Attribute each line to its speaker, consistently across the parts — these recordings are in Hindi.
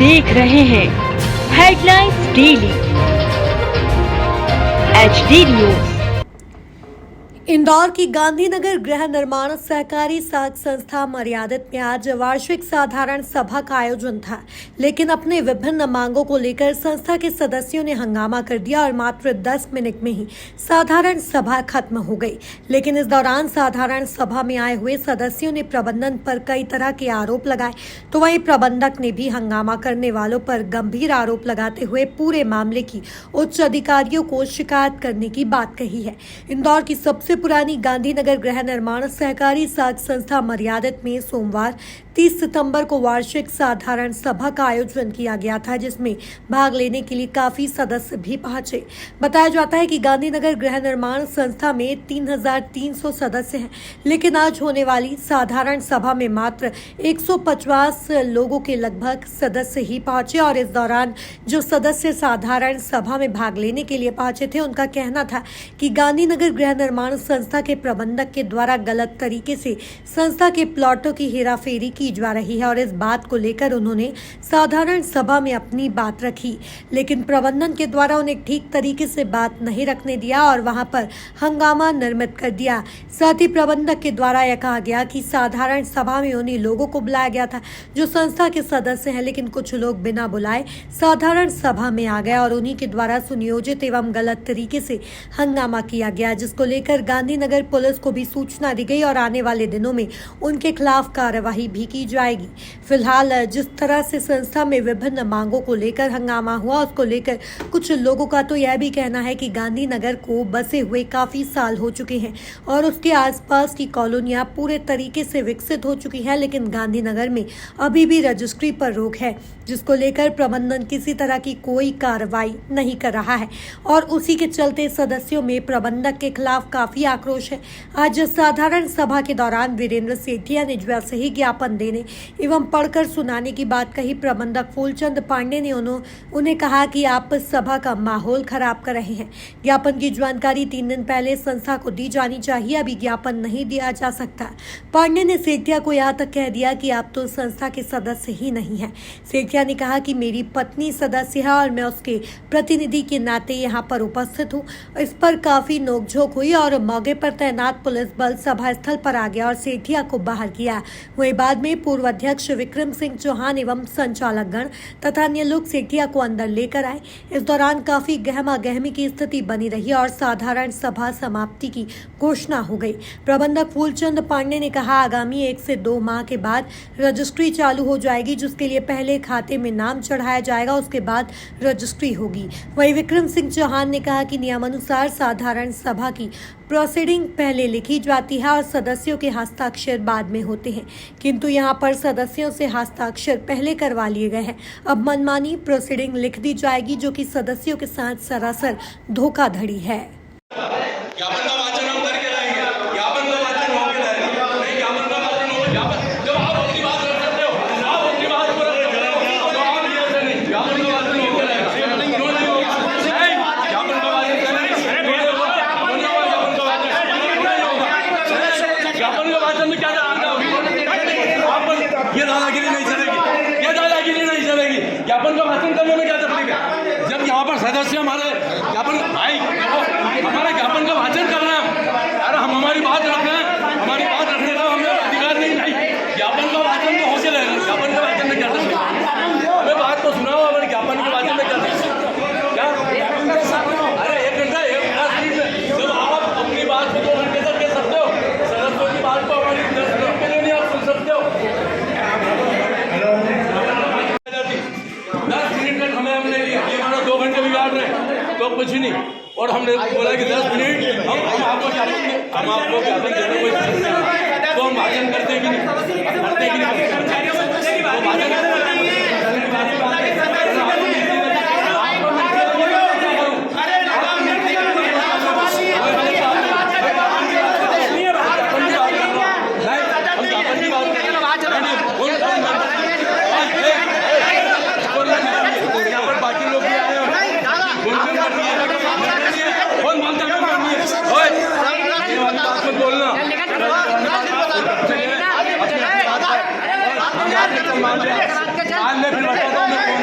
Speaker 1: देख रहे हैं headlines daily HD news.
Speaker 2: Indore की गांधीनगर गृह निर्माण सहकारी साख संस्था मर्यादित में आज वार्षिक साधारण सभा का आयोजन था, लेकिन अपने विभिन्न मांगों को लेकर संस्था के सदस्यों ने हंगामा कर दिया और मात्र 10 मिनट में ही साधारण सभा खत्म हो गई। लेकिन इस दौरान साधारण सभा में आए हुए सदस्यों ने प्रबंधन पर कई तरह के आरोप लगाए, तो वहीं प्रबंधक ने भी हंगामा करने वालों पर गंभीर आरोप लगाते हुए पूरे मामले की उच्च अधिकारियों को शिकायत करने की बात कही है। इंदौर की सबसे पुरानी गांधीनगर गृह निर्माण सहकारी साख संस्था मर्यादित में सोमवार 30 सितंबर को वार्षिक साधारण सभा का आयोजन किया गया था, जिसमें भाग लेने के लिए काफी सदस्य भी पहुंचे। बताया जाता है कि गांधीनगर गृह निर्माण संस्था में 3300 सदस्य हैं, लेकिन आज होने वाली साधारण सभा में मात्र 150 लोगों के लगभग सदस्य ही पहुंचे और इस दौरान जो सदस्य साधारण सभा में भाग लेने के लिए पहुंचे थे, उनका कहना था कि गांधीनगर गृह निर्माण संस्था के प्रबंधक के द्वारा गलत तरीके से संस्था के प्लॉटों की हेराफेरी की जा रही है और इस बात को लेकर उन्होंने साधारण सभा में अपनी बात रखी, लेकिन प्रबंधन के द्वारा उन्हें ठीक तरीके से बात नहीं रखने दिया और वहां पर हंगामा निर्मित कर दिया। साथ ही प्रबंधक के द्वारा यह कहा गया कि साधारण सभा में उन्हीं लोगों को बुलाया गया था जो संस्था के सदस्य हैं, लेकिन कुछ लोग बिना बुलाए साधारण सभा में आ गए और उन्हीं के द्वारा सुनियोजित एवं गलत तरीके से हंगामा किया गया, जिसको लेकर गांधीनगर पुलिस को भी सूचना दी गई और आने वाले दिनों में उनके खिलाफ कार्यवाही भी की जाएगी। फिलहाल जिस तरह से संस्था में विभिन्न मांगों को लेकर हंगामा हुआ, उसको लेकर कुछ लोगों का तो यह भी कहना है कि गांधीनगर को बसे हुए काफी साल हो चुके हैं और उसके आसपास की कॉलोनियां पूरे तरीके से विकसित हो चुकी हैं, लेकिन गांधीनगर में अभी भी रजिस्ट्री पर रोक है, जिसको लेकर प्रबंधन किसी तरह की कोई कार्रवाई नहीं कर रहा है और उसी के चलते सदस्यों में प्रबंधक के खिलाफ काफी आक्रोश है। आज साधारण सभा के दौरान वीरेंद्र सेठिया ने वैसे ही ज्ञापन देने एवं पढ़कर सुनाने की बात कही। प्रबंधक फूलचंद पांडे ने उन्हें कहा कि आप सभा का माहौल खराब कर रहे हैं। ज्ञापन की जानकारी 3 दिन पहले संस्था को दी जानी चाहिए, अभी ज्ञापन नहीं दिया जा सकता। पांडे ने सेठिया को यहाँ तक कह दिया कि आप तो संस्था के सदस्य ही नहीं है। सेठिया ने कहा कि मेरी पत्नी सदस्य है और मैं उसके प्रतिनिधि के नाते यहाँ पर उपस्थित हूँ। इस पर काफी नोकझोंक हुई और मौके पर तैनात पुलिस बल सभा स्थल पर आ गया और सेठिया को बाहर किया। वहीं बाद में पूर्व अध्यक्ष विक्रम सिंह चौहान एवं संचालक गण तथा अन्य लोग सेठिया को अंदर लेकर आए। इस दौरान काफी गहमा गहमी की स्थिति बनी रही और साधारण सभा समाप्ति की घोषणा हो गई। प्रबंधक फूलचंद पांडे ने कहा, आगामी 1 से 2 माह के बाद रजिस्ट्री चालू हो जाएगी, जिसके लिए पहले खाते में नाम चढ़ाया जाएगा, उसके बाद रजिस्ट्री होगी। वहीं विक्रम सिंह चौहान ने कहा कि नियमानुसार साधारण सभा की प्रोसीडिंग पहले लिखी जाती है और सदस्यों के हस्ताक्षर बाद में होते हैं, किंतु यहाँ पर सदस्यों से हस्ताक्षर पहले करवा लिए गए हैं। अब मनमानी प्रोसीडिंग लिख दी जाएगी, जो कि सदस्यों के साथ सरासर धोखाधड़ी है।
Speaker 3: ज्ञापन का वाचन हम करके रहेंगे। ज्ञापन का वाचन होके रहेगा। नहीं ज्ञापन का वाचन हो ज्ञापन जब आप अपनी बात रख सकते हो, आप अपनी बात को रख सकते हो, तो आप ये ऐसे नहीं ज्ञापन का वाचन होके रहेगा। क्यों नहीं होगा? नहीं ज्ञापन का वाचन करेंगे। ज्ञापन का वाचन में क्या जानता होगी? आप ये दादागिरी नहीं चलेगी, ये दादागिरी नहीं चलेगी। ज्ञापन का वाचन करने में क्या तकलीफ है? जब यहाँ पर सदस्य हमारे ज्ञापन भाई हमारे ज्ञापन का वाचन कर रहे हैं, अरे हम हमारी बात रख रहे हैं, हमारी बात रखने का हमें अधिकार नहीं। ज्ञापन का वाचन तो होके रहेगा। ज्ञापन के वाचन में क्या तकलीफ? हमें बात तो सुनाओ, हमारे ज्ञापन के वाचन में क्या तकलीफ? क्या अरे 1 घंटा 10 मिनट जब आप अपनी बात को 2 घंटे तक कह सकते हो, सदस्यों की बात को हमारी 10 मिनट के लिए नहीं आप सुन सकते हो। 10 मिनट तक हमने लिया, ये हमारा 2 घंटे बिगाड़ रहे हैं, तो कुछ नहीं। और हमने बोला कि 10 मिनट हम आपको ज्ञापन देने कोई तो हम भाषण करते कि नहीं करते कि नहीं तो भाषण बाकी लोग भी आए बोलना आज मैं फिर बताता हूँ।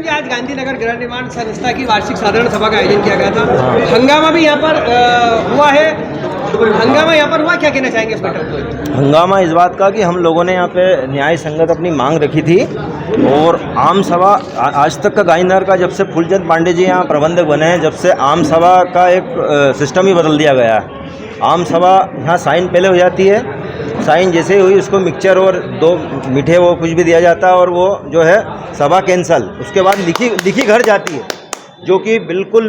Speaker 4: सीएम जी, आज गांधीनगर गृह निर्माण संस्था की वार्षिक साधारण सभा का आयोजन किया गया था। हंगामा भी यहाँ पर हुआ है। हंगामा यहाँ पर हुआ, क्या कहना चाहेंगे इस बैठक में?
Speaker 5: हंगामा इस बात का कि हम लोगों ने यहाँ पे न्याय संगत अपनी मांग रखी थी और आम सभा आज तक का गांधीनगर का जब से फूलचंद पांडे जी यहाँ प्रबंधक बने हैं, जब से आम सभा का एक सिस्टम ही बदल दिया गया है। आम सभा यहाँ साइन पहले हो जाती है, साइन जैसे ही हुई उसको मिक्सचर और 2 मीठे वो कुछ भी दिया जाता है और वो जो है सभा कैंसल। उसके बाद लिखी घर जाती है, जो कि बिल्कुल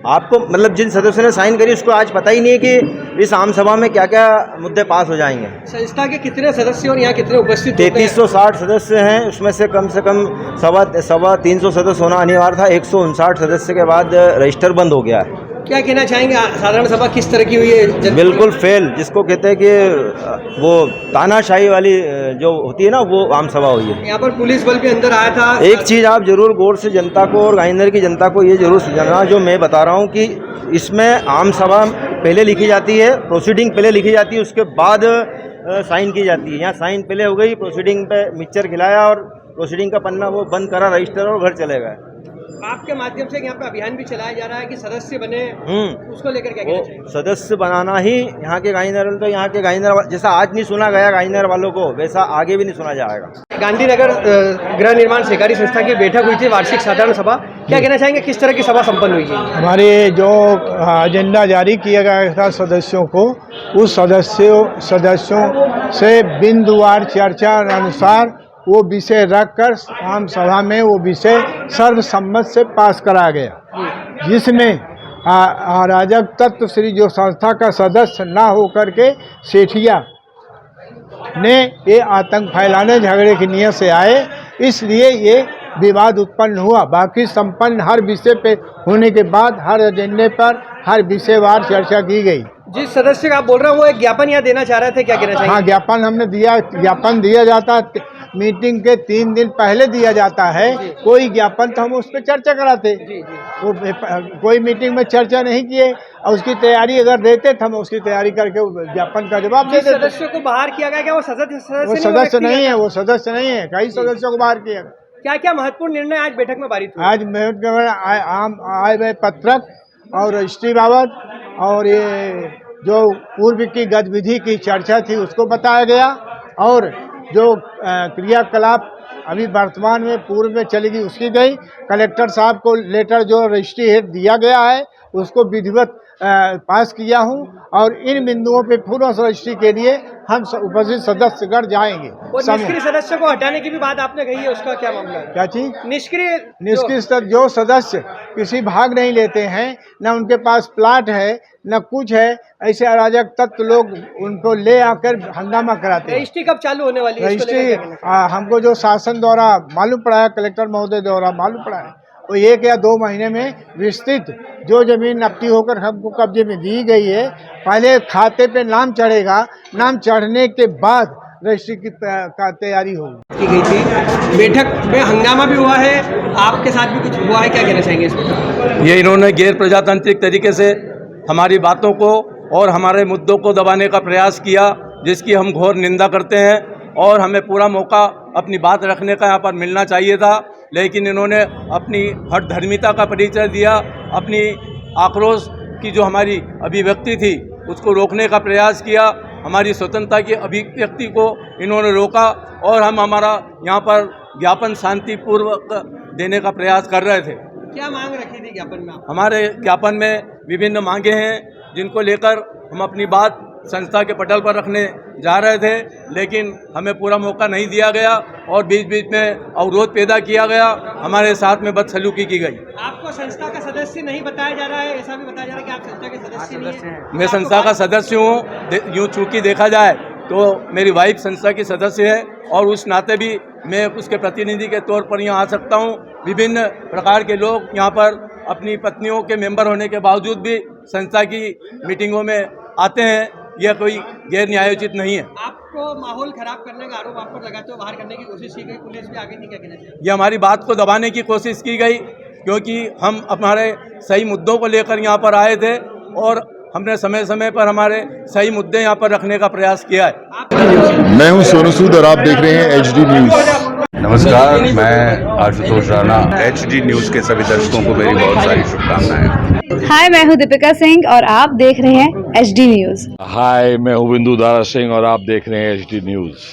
Speaker 5: आपको मतलब जिन सदस्यों ने साइन करी उसको आज पता ही नहीं है कि इस आम सभा में क्या क्या मुद्दे पास हो जाएंगे।
Speaker 4: संस्था के कितने सदस्य और यहाँ कितने उपस्थित?
Speaker 5: 3360 सदस्य हैं, उसमें से कम 300 सदस्य होना अनिवार्य था। 159 सदस्य के बाद रजिस्टर बंद हो गया है।
Speaker 4: क्या कहना चाहेंगे, साधारण सभा किस तरह की हुई है?
Speaker 5: बिल्कुल फेल, जिसको कहते हैं कि वो तानाशाही वाली जो होती है ना, वो आम सभा हुई है।
Speaker 4: यहाँ पर पुलिस बल भी अंदर आया था।
Speaker 5: एक चीज़ आप जरूर गौर से जनता को और गांधीनगर की जनता को ये जरूर समझना, जो मैं बता रहा हूँ कि इसमें आम सभा पहले लिखी जाती है, प्रोसीडिंग पहले लिखी जाती है, उसके बाद साइन की जाती है। यहाँ साइन पहले हो गई, प्रोसीडिंग पे मिक्सचर खिलाया और प्रोसीडिंग का पन्ना वो बंद करा, रजिस्टर और घर चले गए।
Speaker 4: आपके माध्यम से यहाँ पे अभियान भी चलाया जा रहा है कि सदस्य बने, उसको लेकर क्या कहना चाहिए?
Speaker 5: सदस्य बनाना ही यहाँ के गांधीनगर, तो यहाँ के गांधीनगर जैसा आज नहीं सुना गया गांधीनगर वालों को, वैसा आगे भी नहीं सुना जाएगा।
Speaker 4: गांधीनगर गृह निर्माण सहकारी संस्था की बैठक हुई थी, वार्षिक साधारण सभा। क्या कहना चाहेंगे, किस तरह की सभा संपन्न हुई है?
Speaker 6: हमारे जो एजेंडा जारी किया गया था सदस्यों को, उस सदस्यों से बिंदुवार चर्चा अनुसार वो विषय रखकर आम सभा में वो विषय सर्वसम्मत से पास करा गया, जिसमें अराजक तत्व श्री जो संस्था का सदस्य ना होकर के सेठिया ने ये आतंक फैलाने झगड़े की नीयत से आए, इसलिए ये विवाद उत्पन्न हुआ। बाकी संपन्न हर विषय पे होने के बाद हर एजेंडे पर हर विषयवार चर्चा की गई।
Speaker 4: जिस सदस्य का आप बोल रहे हो वो एक ज्ञापन यहाँ देना चाह रहे थे, क्या कहना चाहिए?
Speaker 6: हाँ, ज्ञापन हमने दिया। ज्ञापन दिया जाता है मीटिंग के 3 दिन पहले दिया जाता है। कोई ज्ञापन तो हम उस पर चर्चा कराते, तो कोई मीटिंग में चर्चा नहीं किए और उसकी तैयारी अगर देते तो हम उसकी तैयारी करके ज्ञापन का जवाब दे देते।
Speaker 4: सदस्य को बाहर किया गया क्या? वो सदस्य
Speaker 6: नहीं है, वो सदस्य नहीं है। कई सदस्यों को बाहर किया गया।
Speaker 4: क्या क्या महत्वपूर्ण निर्णय आज बैठक में पारित हुए?
Speaker 6: आज आए हुए पत्रक और रजिस्ट्री बाबत और ये जो पूर्व की गतिविधि की चर्चा थी उसको बताया गया, और जो क्रियाकलाप अभी वर्तमान में पूर्व में चली गई उसकी गई। कलेक्टर साहब को लेटर जो रजिस्ट्री हेड दिया गया है उसको विधिवत पास किया हूं, और इन बिंदुओं पे पूर्ण रजिस्ट्री के लिए हम उपस्थित सदस्यगण जाएंगे।
Speaker 4: और निष्क्रिय सदस्य को हटाने की भी बात आपने कही है, उसका क्या मामला है?
Speaker 6: क्या चीज?
Speaker 4: निष्क्रिय
Speaker 6: जो सदस्य किसी भाग नहीं लेते हैं, न उनके पास प्लाट है न कुछ है, ऐसे अराजक तत्व लोग उनको ले आकर हंगामा कराते हैं।
Speaker 4: रजिस्ट्री कब चालू होने वाली है?
Speaker 6: रजिस्ट्री हमको जो शासन द्वारा मालूम पड़ा है, कलेक्टर महोदय द्वारा मालूम पड़ा है, वो 1 या 2 महीने में विस्तृत जो जमीन नपटी होकर हमको कब्जे में दी गई है, पहले खाते पे नाम चढ़ेगा, नाम चढ़ने के बाद रजिस्ट्री की तैयारी होगी।
Speaker 4: की गई थी बैठक में, हंगामा भी हुआ है, आपके साथ भी कुछ हुआ है, क्या कहना चाहेंगे इस पर?
Speaker 3: ये इन्होंने गैर प्रजातांत्रिक तरीके से हमारी बातों को और हमारे मुद्दों को दबाने का प्रयास किया, जिसकी हम घोर निंदा करते हैं, और हमें पूरा मौका अपनी बात रखने का यहाँ पर मिलना चाहिए था, लेकिन इन्होंने अपनी हठधर्मिता का परिचय दिया। अपनी आक्रोश की जो हमारी अभिव्यक्ति थी उसको रोकने का प्रयास किया, हमारी स्वतंत्रता की अभिव्यक्ति को इन्होंने रोका, और हम हमारा यहाँ पर ज्ञापन शांतिपूर्वक देने का प्रयास कर रहे थे।
Speaker 4: क्या मांग रखी थी ज्ञापन में?
Speaker 3: हमारे ज्ञापन में विभिन्न मांगे हैं, जिनको लेकर हम अपनी बात संस्था के पटल पर रखने जा रहे थे, लेकिन हमें पूरा मौका नहीं दिया गया और बीच बीच में अवरोध पैदा किया गया, हमारे साथ में बदसलूकी की गई।
Speaker 4: आपको संस्था का सदस्य नहीं बताया जा रहा है, ऐसा भी बताया जा रहा है कि आप संस्था के सदस्य नहीं हैं?
Speaker 3: मैं संस्था का सदस्य हूँ। यूँ चूँकि देखा जाए तो मेरी वाइफ संस्था की सदस्य है, और उस नाते भी मैं उसके प्रतिनिधि के तौर पर यहाँ आ सकता हूँ। विभिन्न प्रकार के लोग यहाँ पर अपनी पत्नियों के मेंबर होने के बावजूद भी संस्था की मीटिंगों में आते हैं। यह कोई गैर न्यायोचित नहीं है।
Speaker 4: आपको माहौल खराब करने का आरोप आप पर लगाते हो, बाहर करने की कोशिश की गई, पुलिस भी आगे नहीं, क्या कहना चाहिए?
Speaker 3: ये हमारी बात को दबाने की कोशिश की गई, क्योंकि हम हमारे सही मुद्दों को लेकर यहाँ पर आए थे, और हमने समय समय पर हमारे सही मुद्दे यहाँ पर रखने का प्रयास किया है।
Speaker 7: मैं हूं सोनू सूद और आप देख रहे हैं HD न्यूज़। नमस्कार, मैं आशुतोष राणा। HD न्यूज़ के सभी दर्शकों को मेरी बहुत सारी शुभकामनाएं।
Speaker 8: हाय, मैं हूँ दीपिका सिंह और आप देख रहे हैं HD न्यूज़।
Speaker 9: हाय, मैं हूँ बिंदु दारा सिंह और आप देख रहे हैं HD न्यूज़।